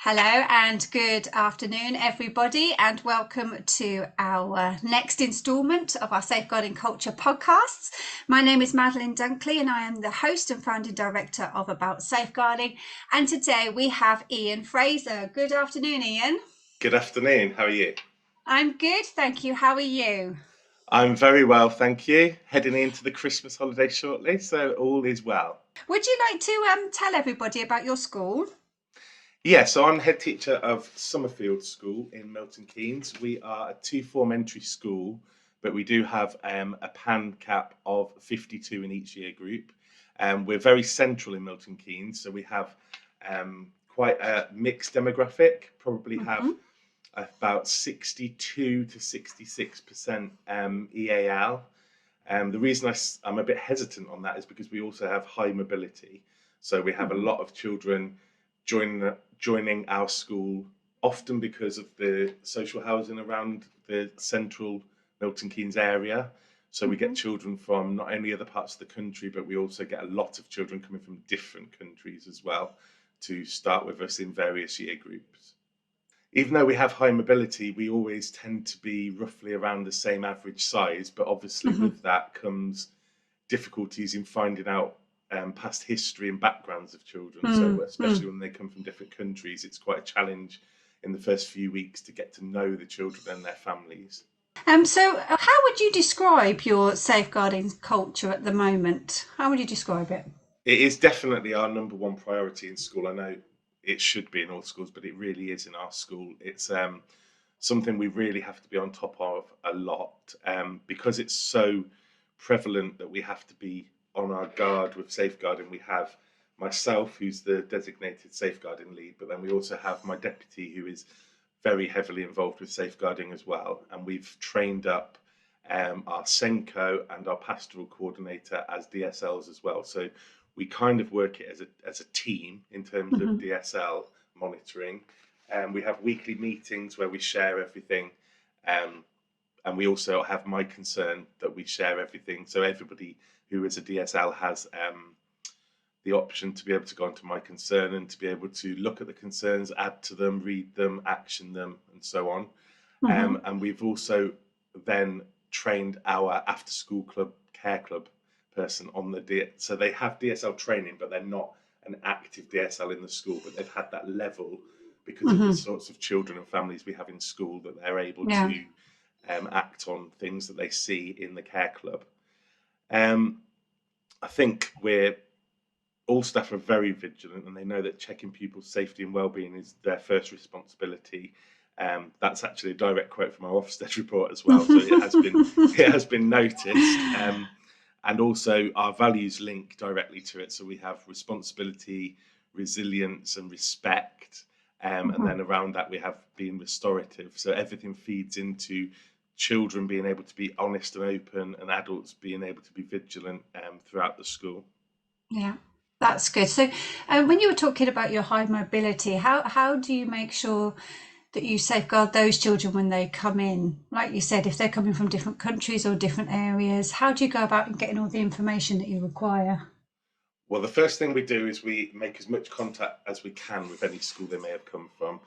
Hello and good afternoon, everybody, and welcome to our next instalment of our Safeguarding Culture podcasts. My name is Madeline Dunkley, and I am the host and founding director of About Safeguarding. And today we have Ian Fraser. Good afternoon, Ian. Good afternoon. How are you? I'm good, thank you. How are you? I'm very well, thank you. Heading into the Christmas holiday shortly, so all is well. Would you like to tell everybody about your school? Yeah, so I'm head teacher of Summerfield School in Milton Keynes. We are a two-form entry school, but we do have a PAN cap of 52 in each year group. We're very central in Milton Keynes, so we have quite a mixed demographic, probably have Mhm. about 62 to 66% EAL. The reason I'm a bit hesitant on that is because we also have high mobility. So we have a lot of children joining our school, often because of the social housing around the central Milton Keynes area. So we get Mhm. children from not only other parts of the country, but we also get a lot of children coming from different countries as well to start with us in various year groups. Even though we have high mobility, we always tend to be roughly around the same average size. But obviously, Mhm. with that comes difficulties in finding out past history and backgrounds of children. So, Mm. especially when they come from different countries, it's quite a challenge in the first few weeks to get to know the children and their families. So how would you describe your safeguarding culture at the moment? How would you describe it? It is definitely our number one priority in school. I know it should be in all schools, but it really is in our school. It's something we really have to be on top of a lot because it's so prevalent that we have to be on our guard with safeguarding. We have myself, who's the designated safeguarding lead, but then we also have my deputy, who is very heavily involved with safeguarding as well. And we've trained up our Senko and our pastoral coordinator as DSLs as well. So we kind of work it as a team in terms of Mhm. DSL monitoring. We have weekly meetings where we share everything. Um, and we also have My Concern that we share everything. So everybody who is a DSL has the option to be able to go onto My Concern and to be able to look at the concerns, add to them, read them, action them, and so on. Mhm. And we've also then trained our after school club care club person on so they have DSL training, but they're not an active DSL in the school, but they've had that level because of the Mhm. sorts of children and families we have in school that they're able Yeah. to act on things that they see in the care club. Um, I think we're all staff are very vigilant, and they know that checking pupils' safety and well-being is their first responsibility. That's actually a direct quote from our Ofsted report as well, so it has been noticed, and also our values link directly to it. So we have responsibility, resilience, and respect, and Mhm. then around that we have being restorative. So everything feeds into children being able to be honest and open, and adults being able to be vigilant throughout the school. Yeah, that's good. So when you were talking about your high mobility, how do you make sure that you safeguard those children when they come in? Like you said, if they're coming from different countries or different areas, how do you go about getting all the information that you require? Well, the first thing we do is we make as much contact as we can with any school they may have come from.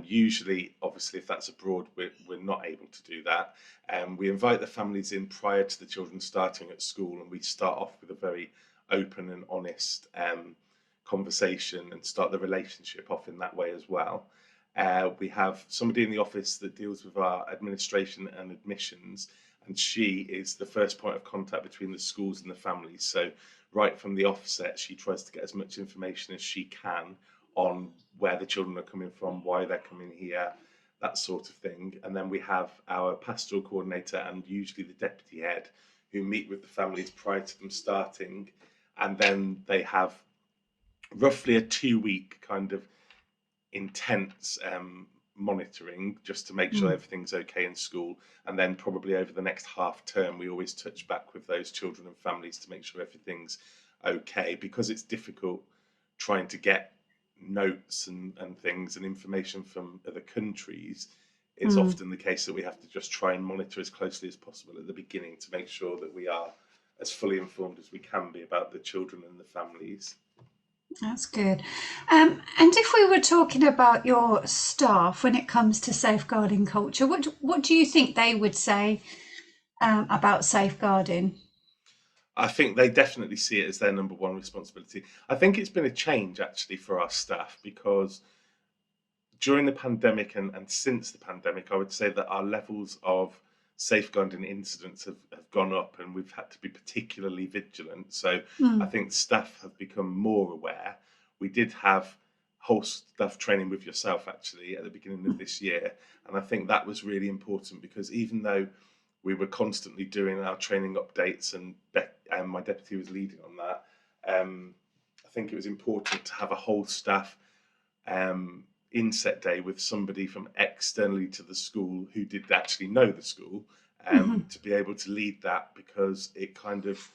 Usually, obviously, if that's abroad, we're not able to do that. We invite the families in prior to the children starting at school, and we start off with a very open and honest conversation and start the relationship off in that way as well. We have somebody in the office that deals with our administration and admissions, and she is the first point of contact between the schools and the families. So right from the offset, she tries to get as much information as she can on where the children are coming from, why they're coming here, that sort of thing. And then we have our pastoral coordinator and usually the deputy head who meet with the families prior to them starting. And then they have roughly a 2 week kind of intense monitoring just to make sure Mm. everything's okay in school. And then probably over the next half term, we always touch back with those children and families to make sure everything's okay, because it's difficult trying to get notes and things and information from other countries. It's Mm. often the case that we have to just try and monitor as closely as possible at the beginning to make sure that we are as fully informed as we can be about the children and the families. That's good. And if we were talking about your staff when it comes to safeguarding culture, what do you think they would say about safeguarding? I think they definitely see it as their number one responsibility. I think it's been a change actually for our staff because during the pandemic and since the pandemic, I would say that our levels of safeguarding incidents have gone up and we've had to be particularly vigilant. So I Mm, think staff have become more aware. We did have whole staff training with yourself actually at the beginning of this year. And I think that was really important because even though we were constantly doing our training updates and my deputy was leading on that, I think it was important to have a whole staff um, inset day with somebody from externally to the school who did actually know the school mhm. to be able to lead that because it kind of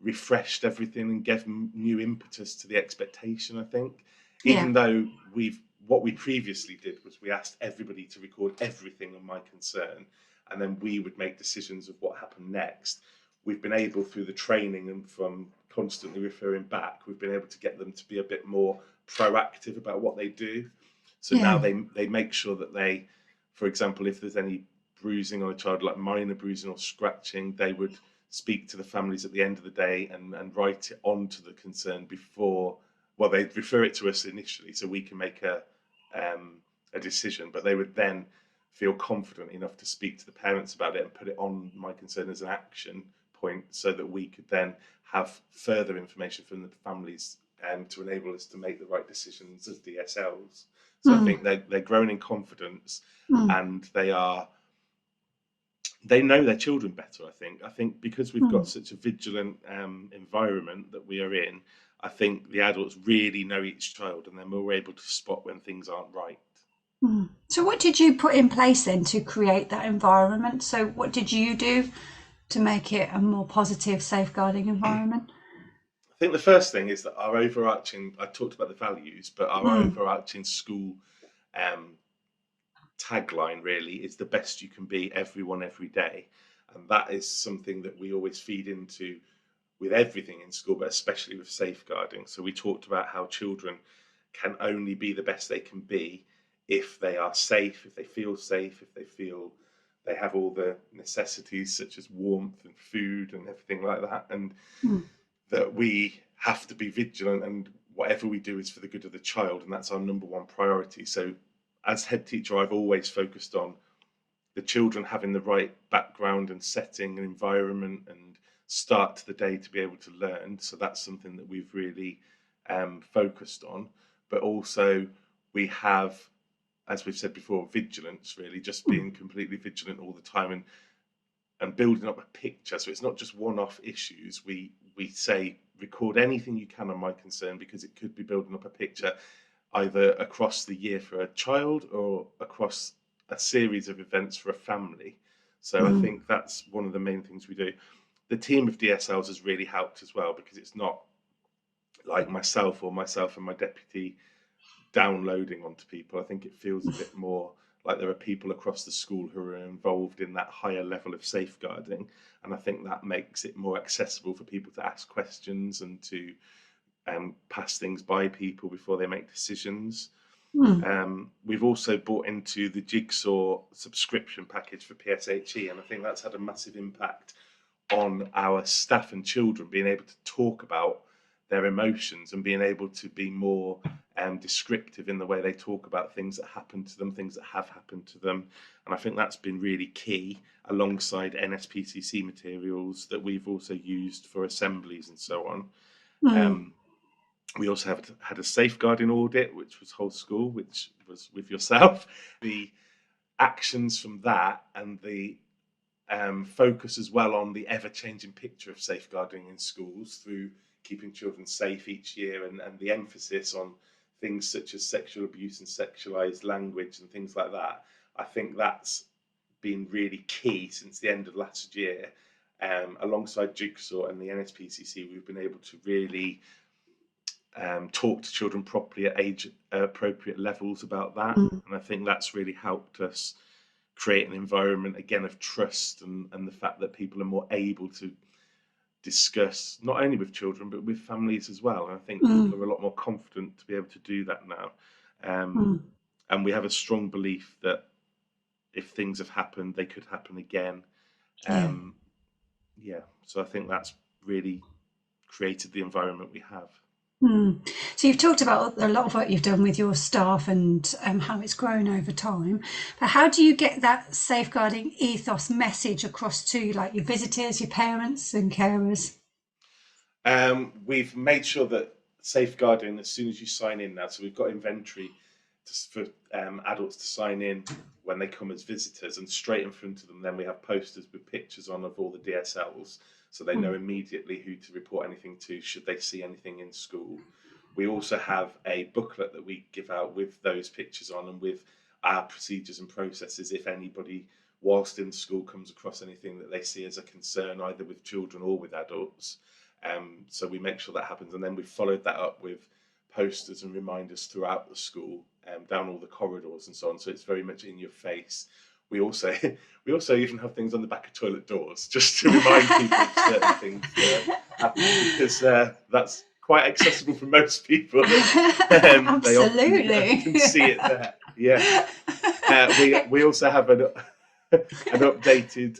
refreshed everything and gave new impetus to the expectation. I think, Yeah, even though what we previously did was we asked everybody to record everything on my concern, and then we would make decisions of what happened next. We've been able through the training and from constantly referring back, we've been able to get them to be a bit more proactive about what they do. So now yeah, they make sure that they, for example, if there's any bruising on a child, like minor bruising or scratching, they would speak to the families at the end of the day and write it onto the concern before. Well, they'd refer it to us initially so we can make a decision, but they would then feel confident enough to speak to the parents about it and put it on my concern as an action point so that we could then have further information from the families to enable us to make the right decisions as DSLs. So I mm, think they're growing in confidence mm, and they know their children better. I think because we've got mm, such a vigilant environment that we are in, I think the adults really know each child and they're more able to spot when things aren't right. mm. So, what did you put in place then to create that environment? So, what did you do to make it a more positive safeguarding environment? I think the first thing is that our overarching, I talked about the values, but our Mm, overarching school um, tagline really is the best you can be, everyone, every day. And that is something that we always feed into with everything in school, but especially with safeguarding. So we talked about how children can only be the best they can be if they are safe, if they feel safe, if they feel they have all the necessities such as warmth and food and everything like that. And mm, that we have to be vigilant and whatever we do is for the good of the child. And that's our number one priority. So as head teacher, I've always focused on the children having the right background and setting and environment and start to the day to be able to learn. So that's something that we've really focused on. But also, we have, as we've said before, vigilance really, just mm, being completely vigilant all the time and building up a picture. So it's not just one-off issues. We say record anything you can on my concern because it could be building up a picture either across the year for a child or across a series of events for a family. So I mm, think that's one of the main things we do. The team of DSLs has really helped as well because it's not like myself and my deputy downloading onto people. I think it feels a bit more like there are people across the school who are involved in that higher level of safeguarding. And I think that makes it more accessible for people to ask questions and to pass things by people before they make decisions. mm, We've also bought into the Jigsaw subscription package for PSHE, and I think that's had a massive impact on our staff and children being able to talk about their emotions and being able to be more descriptive in the way they talk about things that happen to them, things that have happened to them. And I think that's been really key alongside NSPCC materials that we've also used for assemblies and so on. mm, Um, we also had a safeguarding audit, which was whole school, which was with yourself. The actions from that and the focus as well on the ever-changing picture of safeguarding in schools through keeping children safe each year and the emphasis on things such as sexual abuse and sexualized language and things like that. I think that's been really key since the end of last year. Alongside Jigsaw and the NSPCC, we've been able to really talk to children properly at age appropriate levels about that. mm, And I think that's really helped us create an environment again of trust and the fact that people are more able to discuss, not only with children, but with families as well. And I think Mm, people are a lot more confident to be able to do that now. Um, mm, and we have a strong belief that if things have happened, they could happen again. yeah. Um, yeah, so I think that's really created the environment we have. Mm. So you've talked about a lot of what you've done with your staff and how it's grown over time. But how do you get that safeguarding ethos message across to like your visitors, your parents, and carers? We've made sure that safeguarding, as soon as you sign in now, so we've got inventory for adults to sign in when they come as visitors, and straight in front of them, then we have posters with pictures on of all the DSLs, so they know Mm, immediately who to report anything to should they see anything in school. We also have a booklet that we give out with those pictures on and with our procedures and processes if anybody, whilst in school, comes across anything that they see as a concern, either with children or with adults. So we make sure that happens, and then we've followed that up with posters and reminders throughout the school, down all the corridors and so on. So it's very much in your face. We also we also even have things on the back of toilet doors just to remind people of certain things that are happening, because that's quite accessible for most people. They often Absolutely. see it there. Yeah. We also have an updated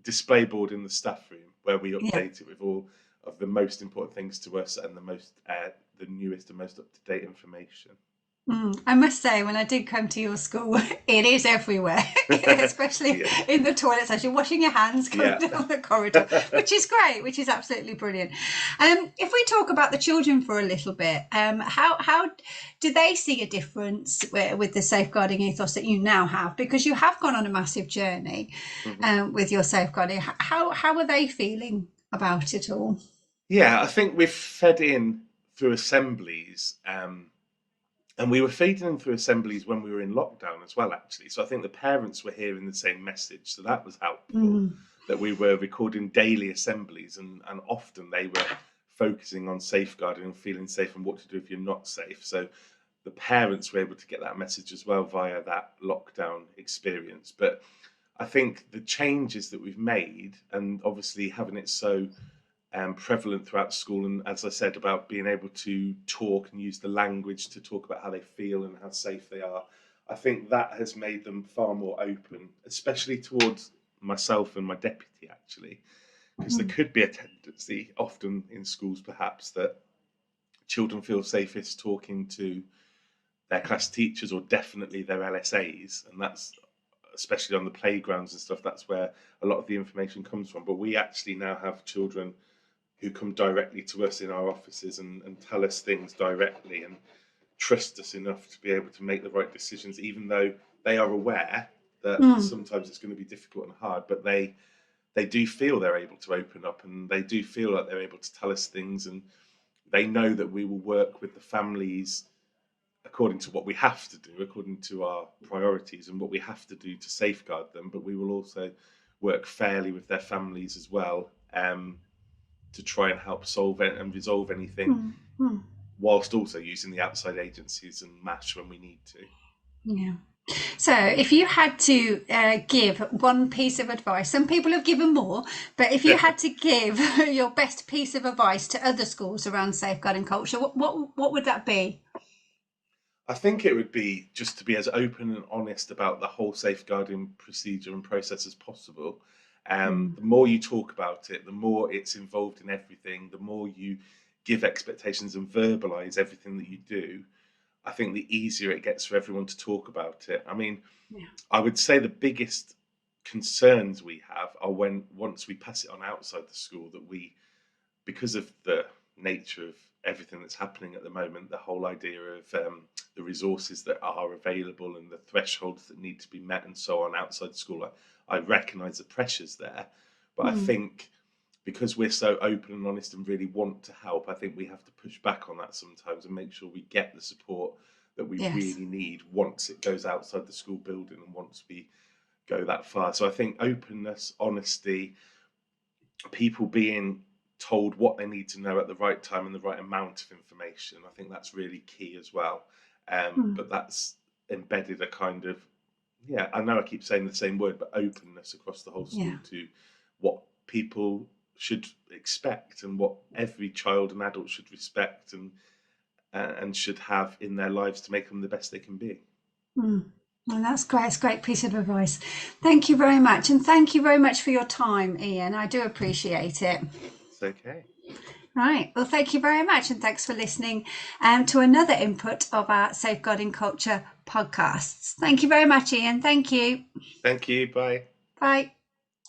display board in the staff room where we Yeah. update it with all of the most important things to us and the newest and most up to date information. I must say, when I did come to your school, it is everywhere, especially Yeah, in the toilets as you're washing your hands coming yeah. down the corridor, which is great, which is absolutely brilliant. If we talk about the children for a little bit, how do they see a difference with the safeguarding ethos that you now have? Because you have gone on a massive journey Mhm. with your safeguarding. How are they feeling about it all? Yeah, I think we've fed in through assemblies. And we were feeding them through assemblies when we were in lockdown as well, actually. So I think the parents were hearing the same message. So that was helpful, Mm, that we were recording daily assemblies, and often they were focusing on safeguarding and feeling safe and what to do if you're not safe. So the parents were able to get that message as well via that lockdown experience. But I think the changes that we've made, and obviously having it so prevalent throughout school, and as I said, about being able to talk and use the language to talk about how they feel and how safe they are, I think that has made them far more open, especially towards myself and my deputy, actually, because there mm, could be a tendency often in schools perhaps that children feel safest talking to their class teachers or definitely their LSAs, and that's especially on the playgrounds and stuff, that's where a lot of the information comes from. But we actually now have children who come directly to us in our offices and tell us things directly and trust us enough to be able to make the right decisions, even though they are aware that mm. sometimes it's going to be difficult and hard, but they do feel they're able to open up, and they do feel like they're able to tell us things, and they know that we will work with the families according to what we have to do, according to our priorities and what we have to do to safeguard them, but we will also work fairly with their families as well, to try and help solve it and resolve anything, Mm, mm. whilst also using the outside agencies and MASH when we need to. Yeah. So, if you had to give one piece of advice, some people have given more, but if you had to give your best piece of advice to other schools around safeguarding culture, what would that be? I think it would be just to be as open and honest about the whole safeguarding procedure and process as possible. Mm, The more you talk about it, the more it's involved in everything, the more you give expectations and verbalize everything that you do, I think the easier it gets for everyone to talk about it. I mean, yeah. I would say the biggest concerns we have are when once we pass it on outside the school, that we, because of the nature of everything that's happening at the moment, the whole idea of the resources that are available and the thresholds that need to be met and so on outside school, I recognise the pressures there. But I Mm, think because we're so open and honest and really want to help, I think we have to push back on that sometimes and make sure we get the support that we yes. really need once it goes outside the school building and once we go that far. So I think openness, honesty, people being told what they need to know at the right time and the right amount of information. I think that's really key as well. Mm, But that's embedded a kind of, yeah, I know I keep saying the same word, but openness across the whole yeah. school to what people should expect and what every child and adult should respect and should have in their lives to make them the best they can be. Well, that's great. It's a great piece of advice. Thank you very much. And thank you very much for your time, Ian. I do appreciate it. It's okay. Right. Well, thank you very much. And thanks for listening to another input of our Safeguarding Culture podcasts. Thank you very much, Ian. Thank you. Thank you. Bye. Bye.